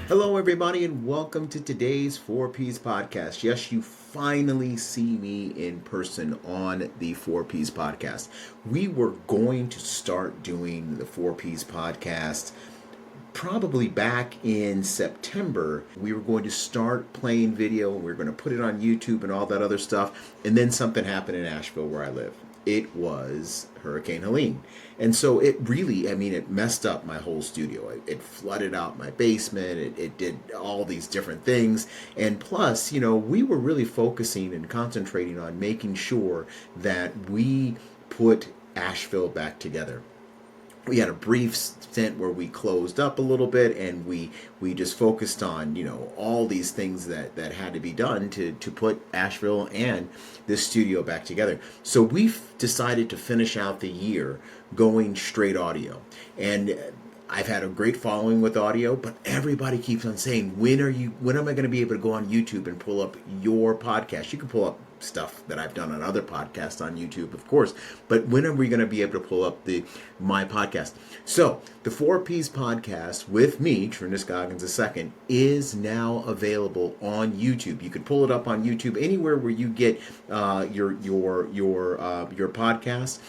Hello, everybody, and welcome to today's 4Ps podcast. Yes, you finally see me in person on the 4Ps podcast. We were going to start doing the 4Ps podcast probably back in September. We were going to start playing video. We were going to put it on YouTube and all that other stuff. And then something happened in Asheville where I live. It was Hurricane Helene. And so it really, it messed up my whole studio. It flooded out my basement. It did all these different things. And plus, we were really focusing and concentrating on making sure that we put Asheville back together. We had a brief stint where we closed up a little bit and we just focused on, all these things that had to be done to put Asheville and this studio back together. So we've decided to finish out the year going straight audio. And I've had a great following with audio, but everybody keeps on saying, when am I going to be able to go on YouTube and pull up your podcast? You can pull up stuff that I've done on other podcasts on YouTube, of course, but when are we going to be able to pull up my podcast? So the 4Ps podcast with me, Trunnis Goggins II, is now available on YouTube. You can pull it up on YouTube anywhere where you get your podcast.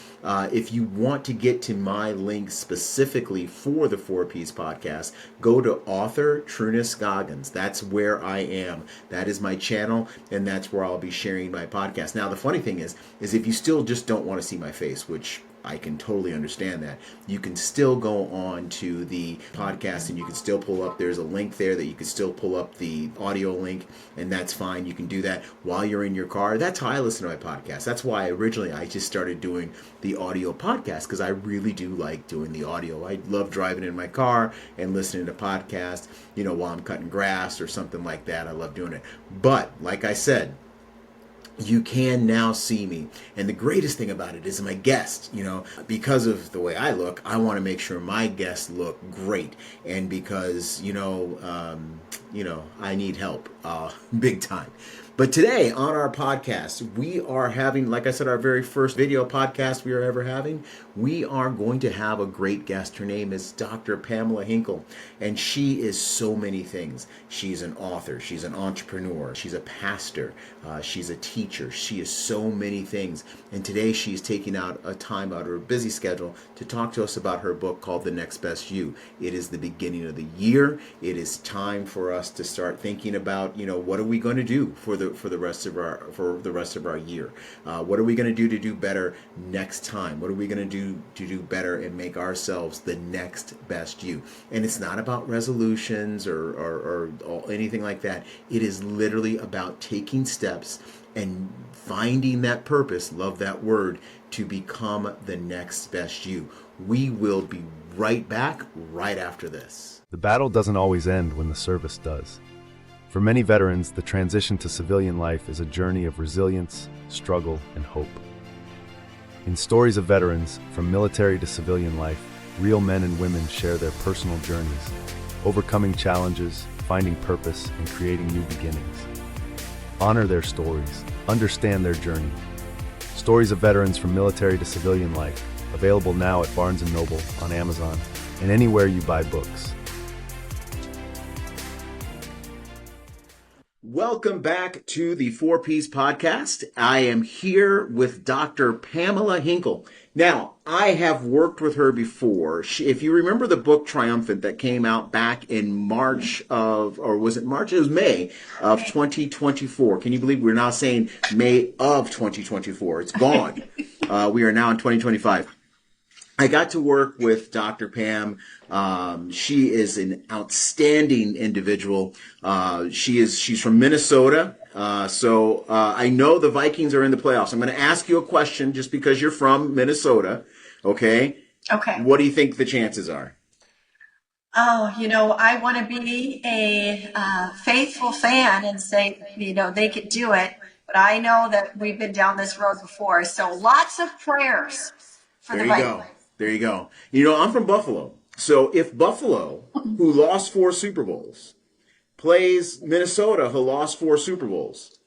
If you want to get to my link specifically for the 4Ps podcast, go to author Trunnis Goggins. That's where I am. That is my channel, and that's where I'll be sharing my podcast. Now, the funny thing is if you still just don't want to see my face, which I can totally understand that, you can still go on to the podcast and you can still pull up, there's a link there that you can still pull up the audio link, and that's fine. You can do that while you're in your car. That's how I listen to my podcast. That's why originally I just started doing the audio podcast, because I really do like doing the audio. I love driving in my car and listening to podcasts, while I'm cutting grass or something like that. I love doing it. But like I said, you can now see me. And the greatest thing about it is my guests, because of the way I look, I want to make sure my guests look great. And because, I need help big time. But today on our podcast, we are having, like I said, our very first video podcast we are ever having. We are going to have a great guest. Her name is Dr. Pamela Henkel, and she is so many things. She's an author. She's an entrepreneur. She's a pastor. She's a teacher. She is so many things. And today she's taking out a time out of her busy schedule to talk to us about her book called The Next Best You. It is the beginning of the year. It is time for us to start thinking about, what are we going to do for the rest of our year? What are we going to do better next time? What are we going to do better and make ourselves the next best you? And it's not about resolutions or anything like that. It is literally about taking steps and finding that purpose, love that word, to become the next best you. We will be right back right after this. The battle doesn't always end when the service does. For many veterans, the transition to civilian life is a journey of resilience, struggle, and hope. In Stories of Veterans, from military to civilian life, real men and women share their personal journeys, overcoming challenges, finding purpose, and creating new beginnings. Honor their stories, understand their journey. Stories of Veterans from military to civilian life, available now at Barnes & Noble, on Amazon, and anywhere you buy books. Welcome back to the 4Ps podcast. I am here with Dr. Pamela Henkel. Now, I have worked with her before. If you remember the book Triumphant that came out back in March of, or was it March? It was May of 2024. Can you believe we're now saying May of 2024? It's gone. We are now in 2025. I got to work with Dr. Pam. She is an outstanding individual. She's from Minnesota. So I know the Vikings are in the playoffs. I'm going to ask you a question just because you're from Minnesota. Okay? Okay. What do you think the chances are? Oh, I want to be a faithful fan and say, they could do it. But I know that we've been down this road before. So lots of prayers for the Vikings. There you go. I'm from Buffalo. So if Buffalo, who lost 4 Super Bowls, plays Minnesota, who lost 4 Super Bowls,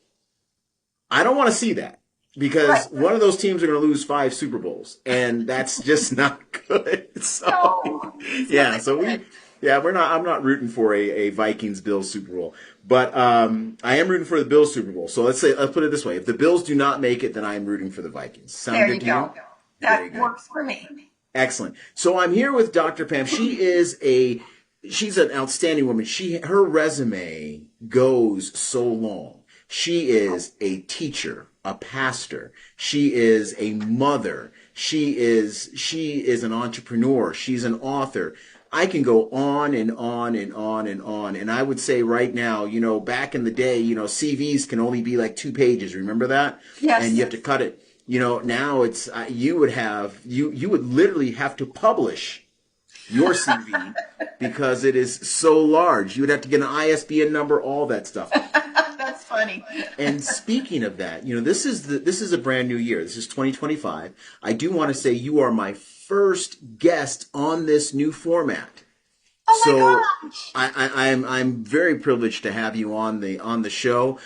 I don't want to see that. Because one of those teams are going to lose 5 Super Bowls, and that's just not good. So, No, yeah. So Yeah, we're not. I'm not rooting for a Vikings Bills Super Bowl, but I am rooting for the Bills Super Bowl. So let's put it this way: if the Bills do not make it, then I am rooting for the Vikings. Sound There good you to go. you? Very That good. works for me. Excellent. So I'm here with Dr. Pam. She's an outstanding woman. Her resume goes so long. She is a teacher, a pastor. She is a mother. She is an entrepreneur. She's an author. I can go on and on and on and on. And I would say right now, back in the day, CVs can only be like 2 pages. Remember that? And you Yes. have to cut it. Now it's you would literally have to publish your CV because it is so large. You would have to get an ISBN number, all that stuff. That's funny. And speaking of that, this is a brand new year. This is 2025. I do want to say you are my first guest on this new format. Oh my So gosh. I'm very privileged to have you on the show.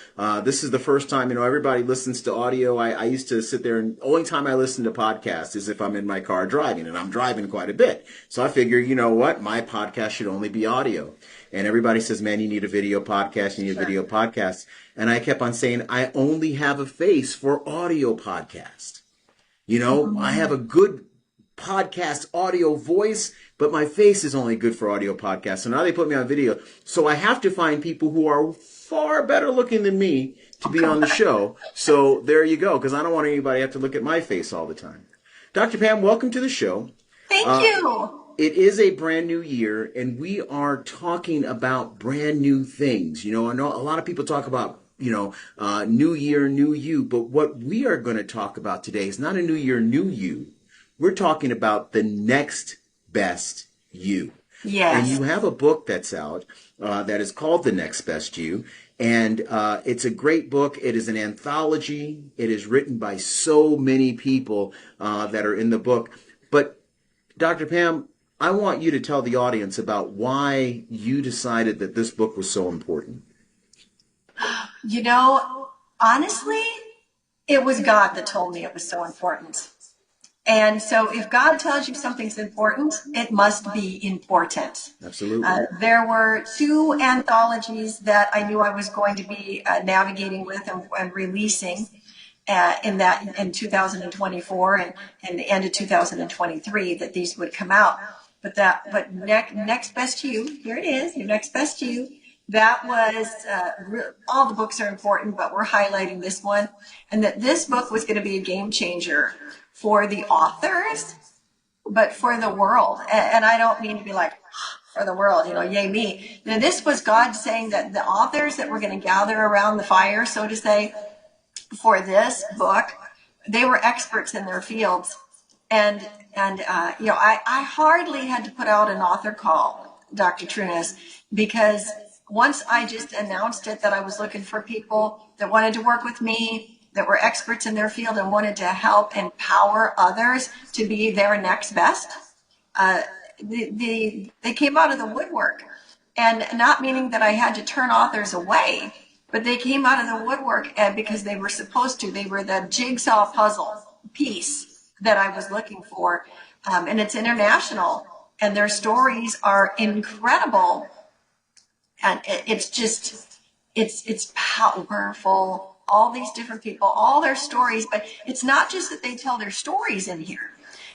This is the first time, everybody listens to audio. I used to sit there, and only time I listen to podcasts is if I'm in my car driving, and I'm driving quite a bit. So I figure, you know what, my podcast should only be audio. And everybody says, man, you need a video podcast, you need a video podcast. And I kept on saying, I only have a face for audio podcast. I have a good podcast audio voice, but my face is only good for audio podcasts. So now they put me on video. So I have to find people who are far better looking than me to be on the show. So there you go, because I don't want anybody to have to look at my face all the time. Dr. Pam, welcome to the show. Thank you. It is a brand new year, and we are talking about brand new things. I know a lot of people talk about, new year, new you, but what we are going to talk about today is not a new year, new you. We're talking about the next best you. Yes. And you have a book that's out that is called The Next Best You. And it's a great book. It is an anthology. It is written by so many people that are in the book. But Dr. Pam, I want you to tell the audience about why you decided that this book was so important. Honestly, it was God that told me it was so important. And so if God tells you something's important, it must be important. Absolutely. There were 2 anthologies that I knew I was going to be navigating with and releasing in 2024 and the end of 2023 that these would come out. But next best to you, here it is, your next best to you. That was, all the books are important, but we're highlighting this one. And that this book was going to be a game changer for the authors, but for the world. And I don't mean to be like, for the world, yay me. Now, this was God saying that the authors that were going to gather around the fire, so to say, for this book, they were experts in their fields. And I hardly had to put out an author call, Dr. Trunnis, because once I just announced it that I was looking for people that wanted to work with me, that were experts in their field and wanted to help empower others to be their next best, they came out of the woodwork. And not meaning that I had to turn authors away, but they came out of the woodwork because they were supposed to. They were the jigsaw puzzle piece that I was looking for. And it's international, and their stories are incredible. And it's powerful. All these different people, all their stories, but it's not just that they tell their stories in here.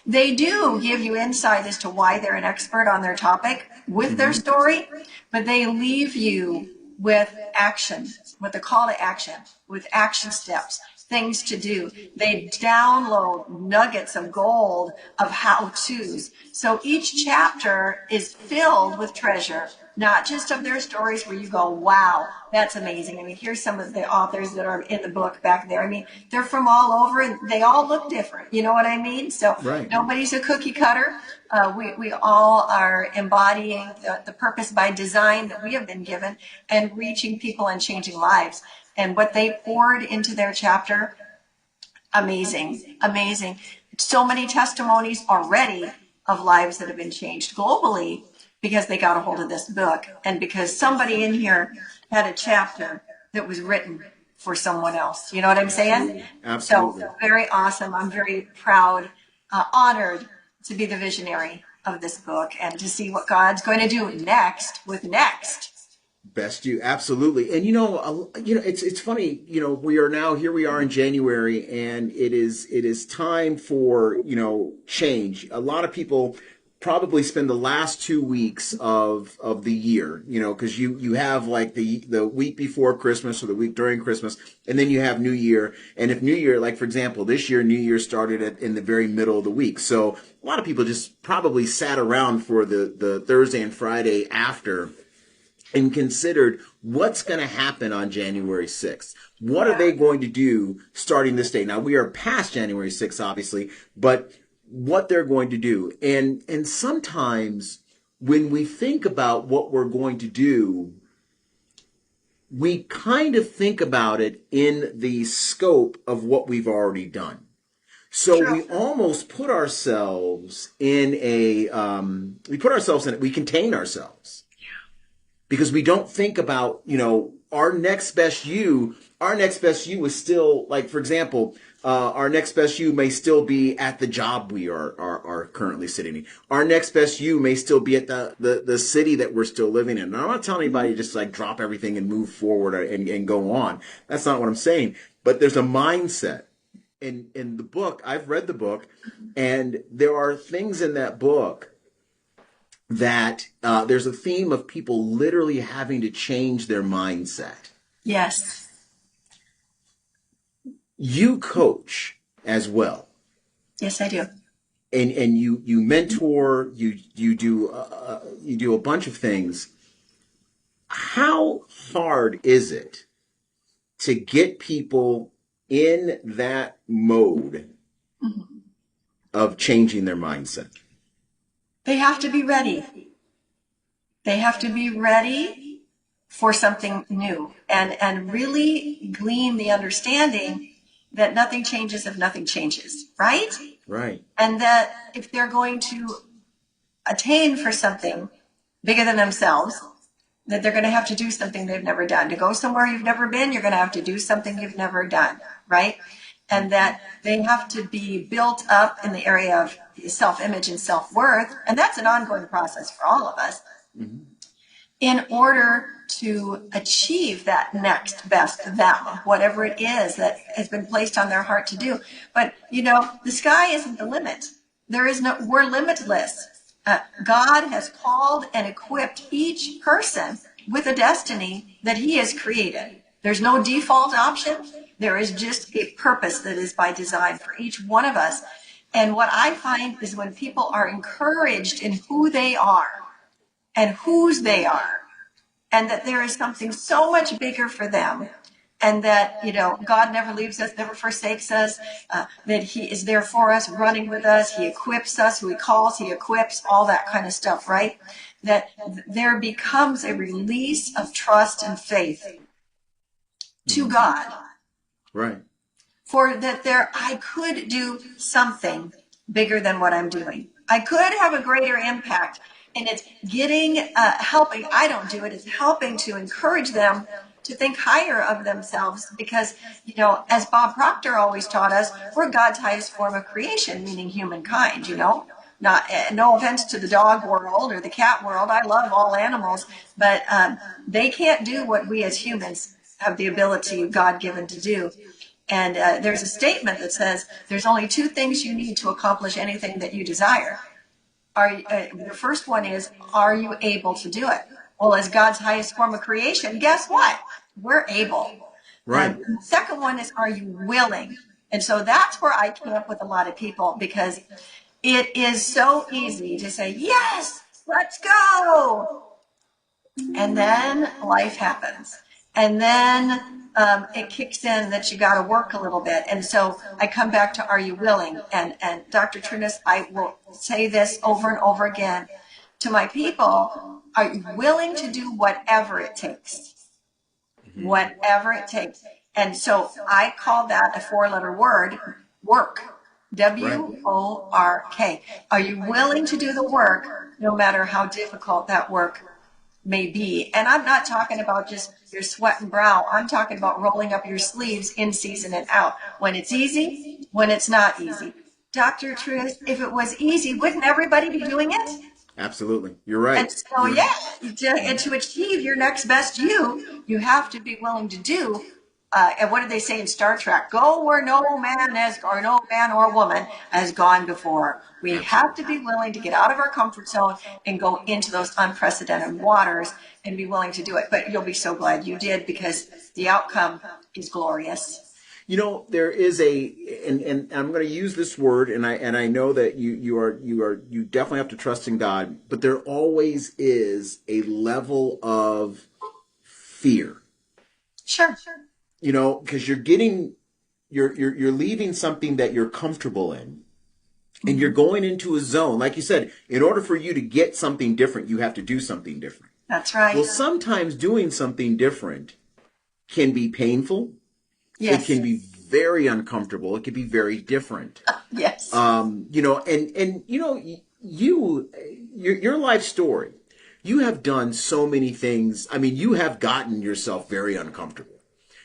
They do give you insight as to why they're an expert on their topic with their story, but they leave you with action, with a call to action, with action steps, things to do. They download nuggets of gold of how-tos. So each chapter is filled with treasure, not just of their stories where you go, wow, that's amazing. I mean, here's some of the authors that are in the book back there. I mean, they're from all over and they all look different. You know what I mean? So Right. Nobody's a cookie cutter. We all are embodying the purpose by design that we have been given and reaching people and changing lives. And what they poured into their chapter, amazing, amazing. So many testimonies already of lives that have been changed globally because they got a hold of this book and because somebody in here had a chapter that was written for someone else. You know what I'm saying? Absolutely. So very awesome. I'm very proud, honored to be the visionary of this book and to see what God's going to do next with next. Best you, absolutely. And it's funny, we are now, here we are in January, and it is time for, change. A lot of people probably spend the last 2 weeks of the year, because you have like the week before Christmas or the week during Christmas, and then you have New Year. And if New Year, like for example, this year, New Year started in the very middle of the week. So a lot of people just probably sat around for the Thursday and Friday after and considered what's going to happen on January 6th. What are they going to do starting this day? Now, we are past January 6th, obviously, but what they're going to do. And sometimes when we think about what we're going to do, we kind of think about it in the scope of what we've already done. So we almost put ourselves in we contain ourselves. Because we don't think about, our next best you. Our next best you is still, like, for example, our next best you may still be at the job we are currently sitting in. Our next best you may still be at the city that we're still living in. Now, I'm not telling anybody to just like drop everything and move forward and go on. That's not what I'm saying. But there's a mindset. In the book, I've read the book, and there are things in that book that there's a theme of people literally having to change their mindset. Yes. You coach as well. Yes, I do. And you mentor, you do a bunch of things. How hard is it to get people in that mode of changing their mindset? They have to be ready. They have to be ready for something new and really glean the understanding that nothing changes if nothing changes, right? Right. And that if they're going to attain for something bigger than themselves, that they're going to have to do something they've never done. To go somewhere you've never been, you're going to have to do something you've never done, right? And that they have to be built up in the area of self-image and self-worth. And that's an ongoing process for all of us in order to achieve that next best them, whatever it is that has been placed on their heart to do. But, the sky isn't the limit. We're limitless. God has called and equipped each person with a destiny that he has created. There's no default option. There is just a purpose that is by design for each one of us. And what I find is when people are encouraged in who they are and whose they are, and that there is something so much bigger for them, and that, God never leaves us, never forsakes us, that he is there for us, running with us, he equips us, who he calls, he equips, all that kind of stuff, right? That there becomes a release of trust and faith to God. Right. For that I could do something bigger than what I'm doing. I could have a greater impact. And it's helping. I don't do it. It's helping to encourage them to think higher of themselves because, as Bob Proctor always taught us, we're God's highest form of creation, meaning humankind, Not, no offense to the dog world or the cat world. I love all animals, but they can't do what we as humans have the ability God-given to do. And there's a statement that says there's only two things you need to accomplish anything that you desire. The first one is, are you able to do it? Well, as God's highest form of creation, guess what? We're able. Right. The second one is, are you willing? And so that's where I camp with a lot of people, because it is so easy to say, yes, let's go. And then life happens. And then it kicks in that you got to work a little bit. And so I come back to, are you willing? And Dr. Trunnis, I will say this over and over again to my people. Are you willing to do whatever it takes? Whatever it takes. And so I call that a 4-letter word, work. WORK. Are you willing to do the work no matter how difficult that work may be? And I'm not talking about just your sweat and brow. I'm talking about rolling up your sleeves in season and out. When it's easy, when it's not easy. Dr. Trunnis, if it was easy, wouldn't everybody be doing it? Absolutely. You're right. And so, and to achieve your next best you have to be willing to do. And what did they say in Star Trek? Go where no man or woman has gone before. We have to be willing to get out of our comfort zone and go into those unprecedented waters and be willing to do it. But you'll be so glad you did, because the outcome is glorious. You know, there is and I'm going to use this word, and I know that you definitely have to trust in God, but there always is a level of fear. Sure. You know, because you're leaving something that you're comfortable in, and you're going into a zone. Like you said, in order for you to get something different, you have to do something different. That's right. Well, sometimes doing something different can be painful. Yes. It can be very uncomfortable. It can be very different. Yes. You know, and you know, your life story, you have done so many things. I mean, you have gotten yourself very uncomfortable.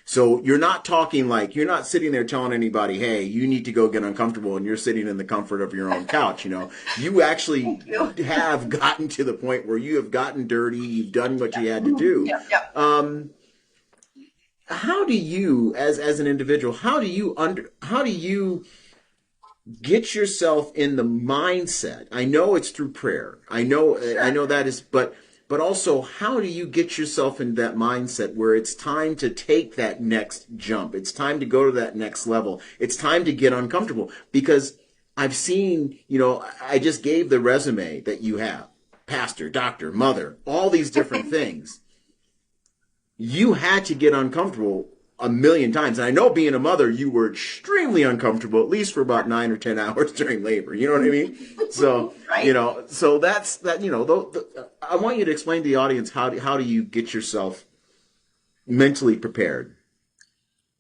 So you're not you're not sitting there telling anybody, hey, you need to go get uncomfortable, and you're sitting in the comfort of your own couch. You know, you actually have gotten to the point where you have gotten dirty. You've done what you had to do. Yep. How do you, as an individual, how do you get yourself in the mindset? I know it's through prayer. I know that is, but also, how do you get yourself in that mindset where it's time to take that next jump? It's time to go to that next level. It's time to get uncomfortable, because I've seen, you know, I just gave the resume that you have: pastor, doctor, mother, all these different things. You had to get uncomfortable a million times. And I know, being a mother, you were extremely uncomfortable, at least for about 9 or 10 hours during labor. You know what I mean? So, right. You know, so that's that, you know, I want you to explain to the audience, how do you get yourself mentally prepared?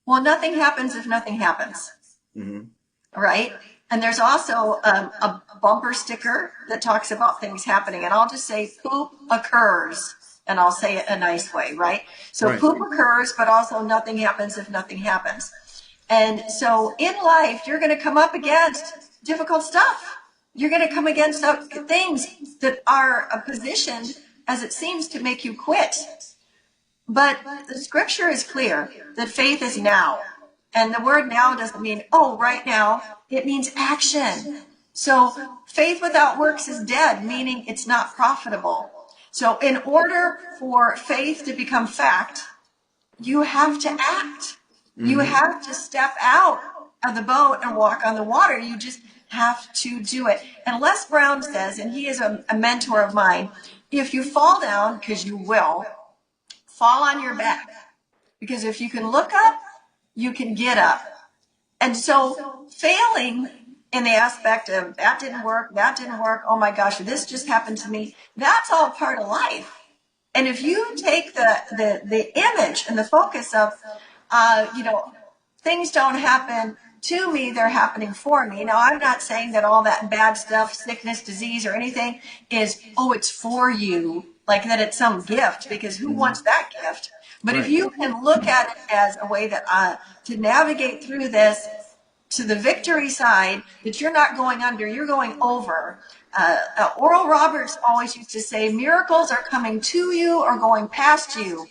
Well, nothing happens if nothing happens. Mm-hmm. Right? And there's also a bumper sticker that talks about things happening. And I'll just say poop occurs. And I'll say it a nice way, right? So right. Poop occurs, but also nothing happens if nothing happens. And so in life, you're going to come up against difficult stuff. You're going to come against things that are positioned, as it seems, to make you quit. But the scripture is clear that faith is now. And the word now doesn't mean, oh, right now. It means action. So faith without works is dead, meaning it's not profitable. So in order for faith to become fact, you have to act. Mm-hmm. You have to step out of the boat and walk on the water. You just have to do it. And Les Brown says, and he is a mentor of mine, if you fall down, because you will, fall on your back. Because if you can look up, you can get up. And so failing in the aspect of that didn't work, oh my gosh, this just happened to me, that's all part of life. And if you take the image and the focus of, things don't happen to me, they're happening for me. Now, I'm not saying that all that bad stuff, sickness, disease, or anything is, it's for you, like that it's some gift, because who wants that gift? But right. If you can look at it as a way that to navigate through this to the victory side, that you're not going under, you're going over. Oral Roberts always used to say, miracles are coming to you or going past you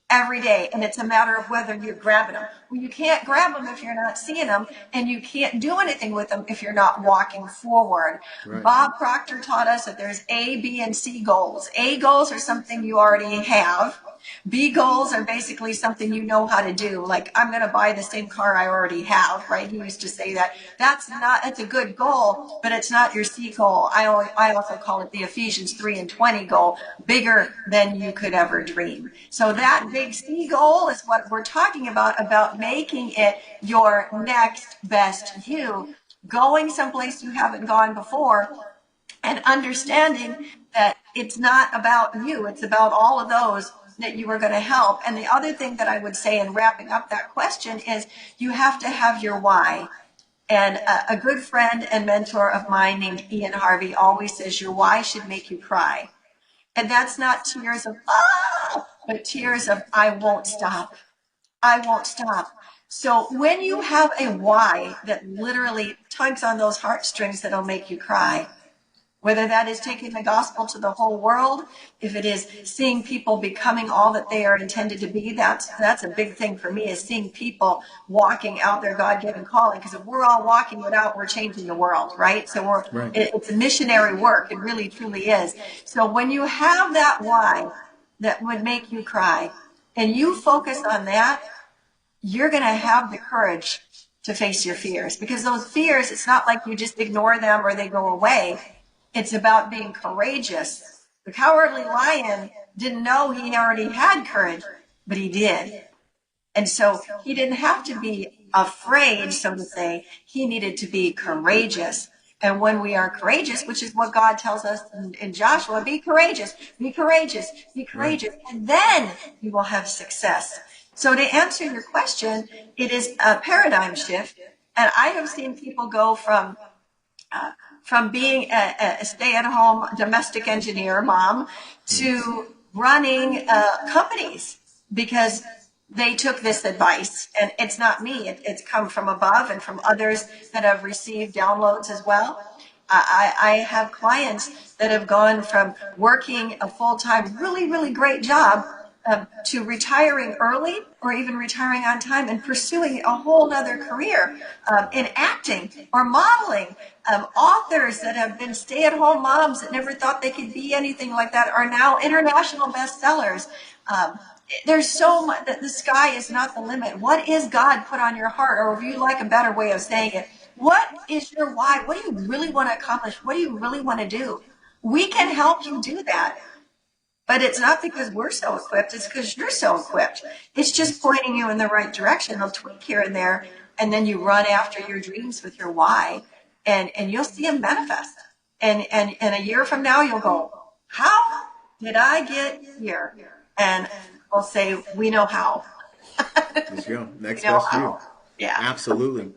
every day, and it's a matter of whether you're grabbing them. Well, you can't grab them if you're not seeing them, and you can't do anything with them if you're not walking forward. Right. Bob Proctor taught us that there's A, B, and C goals. A goals are something you already have. B goals are basically something you know how to do. Like, I'm going to buy the same car I already have, right? He used to say that. It's a good goal, but it's not your C goal. I also call it the Ephesians 3:20 goal, bigger than you could ever dream. So that big C goal is what we're talking about making it your next best you, going someplace you haven't gone before, and understanding that it's not about you. It's about all of those that you are going to help. And the other thing that I would say in wrapping up that question is you have to have your why. And a good friend and mentor of mine named Ian Harvey always says your why should make you cry. And that's not tears of, but tears of, I won't stop. I won't stop. So when you have a why that literally tugs on those heartstrings that'll make you cry, whether that is taking the gospel to the whole world, if it is seeing people becoming all that they are intended to be, that's a big thing for me, is seeing people walking out their God-given calling. Because if we're all walking it out, we're changing the world, right? So Right. it's a missionary work. It really, truly is. So when you have that why that would make you cry, and you focus on that, you're going to have the courage to face your fears. Because those fears, it's not like you just ignore them or they go away. It's about being courageous. The cowardly lion didn't know he already had courage, but he did. And so he didn't have to be afraid, so to say. He needed to be courageous. And when we are courageous, which is what God tells us in Joshua, be courageous, be courageous, be courageous, and then you will have success. So to answer your question, it is a paradigm shift. And I have seen people go from being a stay-at-home domestic engineer mom to running companies, because they took this advice. And it's not me. It's come from above and from others that have received downloads as well. I have clients that have gone from working a full-time, really, really great job to retiring early or even retiring on time and pursuing a whole other career in acting or modeling. Authors that have been stay-at-home moms that never thought they could be anything like that are now international bestsellers. There's so much that the sky is not the limit. What is God put on your heart? Or if you like a better way of saying it, what is your why? What do you really want to accomplish? What do you really want to do? We can help you do that. But it's not because we're so equipped, it's because you're so equipped. It's just pointing you in the right direction. They'll tweak here and there, and then you run after your dreams with your why, and you'll see them manifest. And a year from now, you'll go, how did I get here? And we'll say, we know how. There you go. Next best you. Yeah. Absolutely.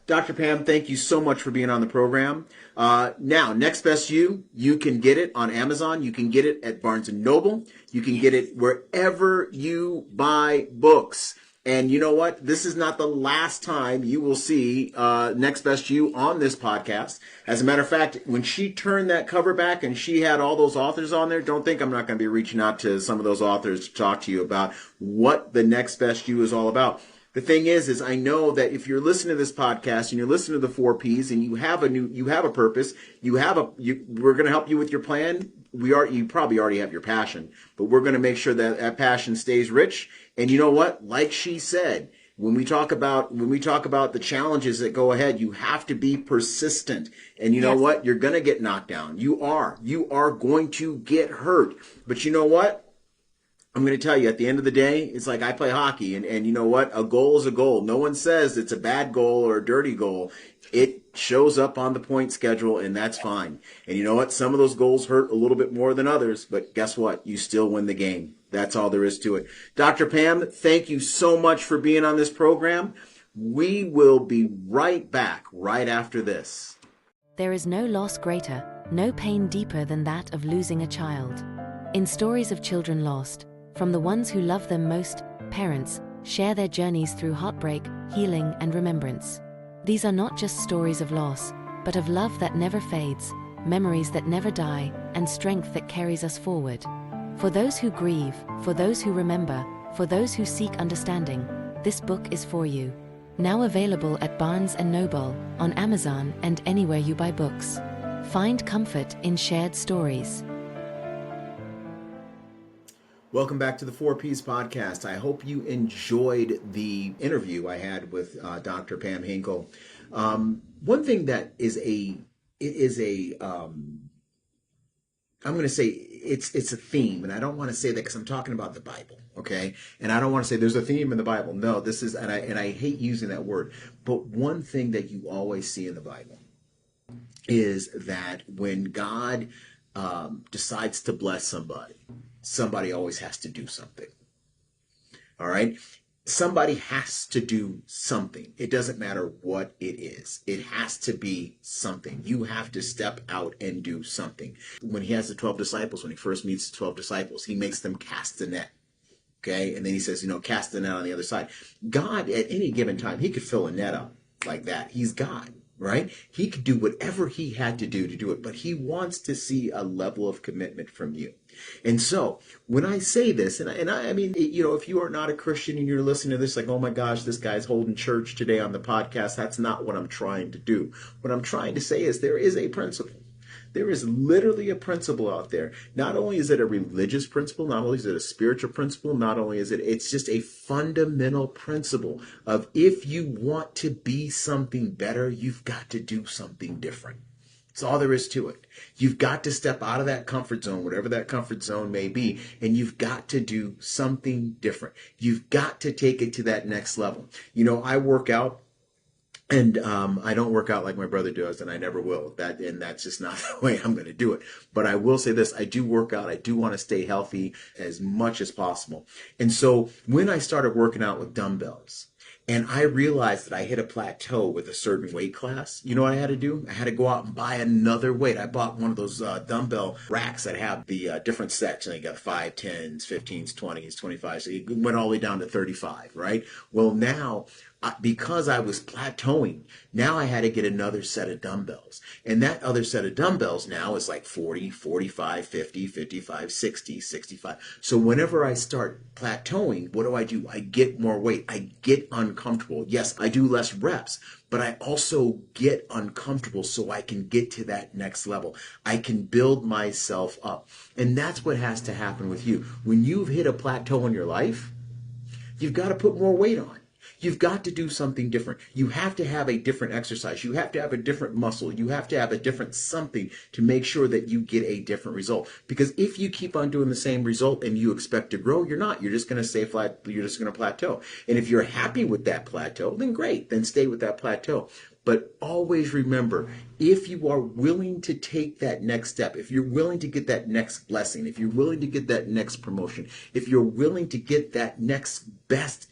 Dr. Pam, thank you so much for being on the program. Now, Next Best you can get it on Amazon. You can get it at Barnes & Noble. You can get it wherever you buy books. And you know what? This is not the last time you will see Next Best You on this podcast. As a matter of fact, when she turned that cover back and she had all those authors on there, don't think I'm not going to be reaching out to some of those authors to talk to you about what the Next Best You is all about. The thing is I know that if you're listening to this podcast and you're listening to the 4 Ps and you have a purpose, we're going to help you with your plan. You probably already have your passion, but we're going to make sure that that passion stays rich. And you know what? Like she said, when we talk about the challenges that go ahead, you have to be persistent. And you know what? You're going to get knocked down. You are going to get hurt. But you know what? I'm going to tell you, at the end of the day, it's like I play hockey, and you know what? A goal is a goal. No one says it's a bad goal or a dirty goal. It shows up on the point schedule, and that's fine. And you know what? Some of those goals hurt a little bit more than others, but guess what? You still win the game. That's all there is to it. Dr. Pam, thank you so much for being on this program. We will be right back right after this. There is no loss greater, no pain deeper than that of losing a child. In stories of children lost, from the ones who love them most, parents share their journeys through heartbreak, healing, and remembrance. These are not just stories of loss, but of love that never fades, memories that never die, and strength that carries us forward. For those who grieve, for those who remember, for those who seek understanding, this book is for you. Now available at Barnes & Noble, on Amazon, and anywhere you buy books. Find comfort in shared stories. Welcome back to the 4 Ps podcast. I hope you enjoyed the interview I had with Dr. Pam Henkel. One thing that I'm going to say it's a theme, and I don't want to say that because I'm talking about the Bible, okay? And I don't want to say there's a theme in the Bible. No, this is, and I hate using that word. But one thing that you always see in the Bible is that when God decides to bless somebody always has to do something. All right? Somebody has to do something. It doesn't matter what it is. It has to be something. You have to step out and do something. When he has the 12 disciples, when he first meets the 12 disciples, he makes them cast the net. Okay. And then he says, cast the net on the other side. God, at any given time, he could fill a net up like that. He's God, right? He could do whatever he had to do it, but he wants to see a level of commitment from you. And so when I say this, and I mean, if you are not a Christian and you're listening to this, like, oh my gosh, this guy's holding church today on the podcast, that's not what I'm trying to do. What I'm trying to say is there is a principle. There is literally a principle out there. Not only is it a religious principle, not only is it a spiritual principle, not only is it's just a fundamental principle of if you want to be something better, you've got to do something different. That's all there is to it. You've got to step out of that comfort zone, whatever that comfort zone may be, and you've got to do something different. You've got to take it to that next level. I work out. And I don't work out like my brother does, and I never will. That's just not the way I'm going to do it. But I will say this, I do work out. I do want to stay healthy as much as possible. And so when I started working out with dumbbells, and I realized that I hit a plateau with a certain weight class, you know what I had to do? I had to go out and buy another weight. I bought one of those dumbbell racks that have the different sets. And you got 5, 10s, 15s, 20s, 25s. So it went all the way down to 35, right? Well, now, because I was plateauing, now I had to get another set of dumbbells. And that other set of dumbbells now is like 40, 45, 50, 55, 60, 65. So whenever I start plateauing, what do? I get more weight. I get uncomfortable. Yes, I do less reps, but I also get uncomfortable so I can get to that next level. I can build myself up. And that's what has to happen with you. When you've hit a plateau in your life, you've got to put more weight on. You've got to do something different. You have to have a different exercise. You have to have a different muscle. You have to have a different something to make sure that you get a different result. Because if you keep on doing the same result and you expect to grow, you're not. You're just going to stay flat. You're just going to plateau. And if you're happy with that plateau, then great. Then stay with that plateau. But always remember, if you are willing to take that next step, if you're willing to get that next blessing, if you're willing to get that next promotion, if you're willing to get that next best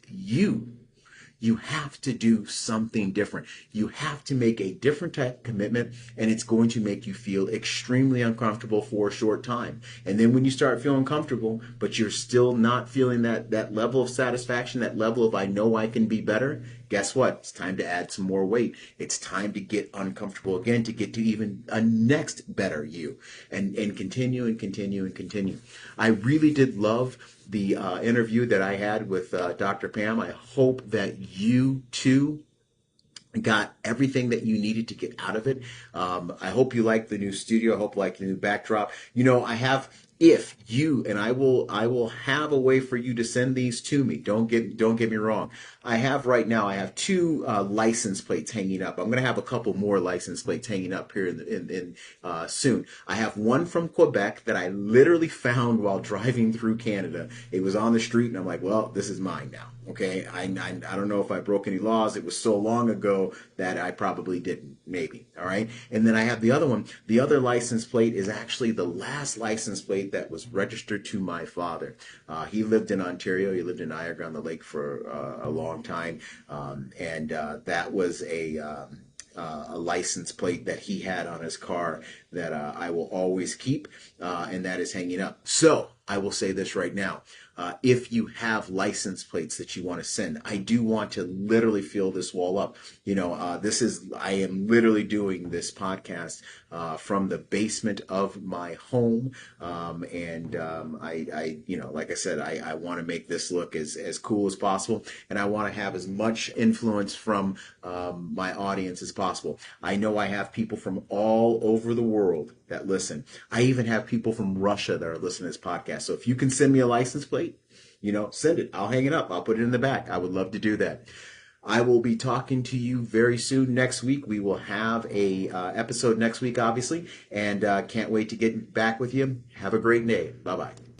you have to do something different. You have to make a different type of commitment, and it's going to make you feel extremely uncomfortable for a short time. And then when you start feeling comfortable, but you're still not feeling that level of satisfaction, that level of I know I can be better, guess what? It's time to add some more weight. It's time to get uncomfortable again to get to even a next better you, and continue and continue and continue. I really did love the interview that I had with Dr. Pam. I hope that you too got everything that you needed to get out of it. I hope you like the new studio. I hope you like the new backdrop. I have, if you, and I will have a way for you to send these to me. Don't get me wrong. I have 2 license plates hanging up. I'm going to have a couple more license plates hanging up here in soon. I have one from Quebec that I literally found while driving through Canada. It was on the street, and I'm like, well, this is mine now. Okay, I don't know if I broke any laws. It was so long ago that I probably didn't, maybe. All right, and then I have the other one. The other license plate is actually the last license plate that was registered to my father. He lived in Ontario. He lived in Niagara-on-the-Lake for a long time, and that was a license plate that he had on his car that I will always keep, and that is hanging up. So I will say this right now. If you have license plates that you want to send, I do want to literally fill this wall up. I am literally doing this podcast from the basement of my home. Like I said, I want to make this look as cool as possible. And I want to have as much influence from my audience as possible. I know I have people from all over the world that listen. I even have people from Russia that are listening to this podcast. So if you can send me a license plate, send it. I'll hang it up. I'll put it in the back. I would love to do that. I will be talking to you very soon next week. We will have a episode next week, obviously, and can't wait to get back with you. Have a great day. Bye-bye.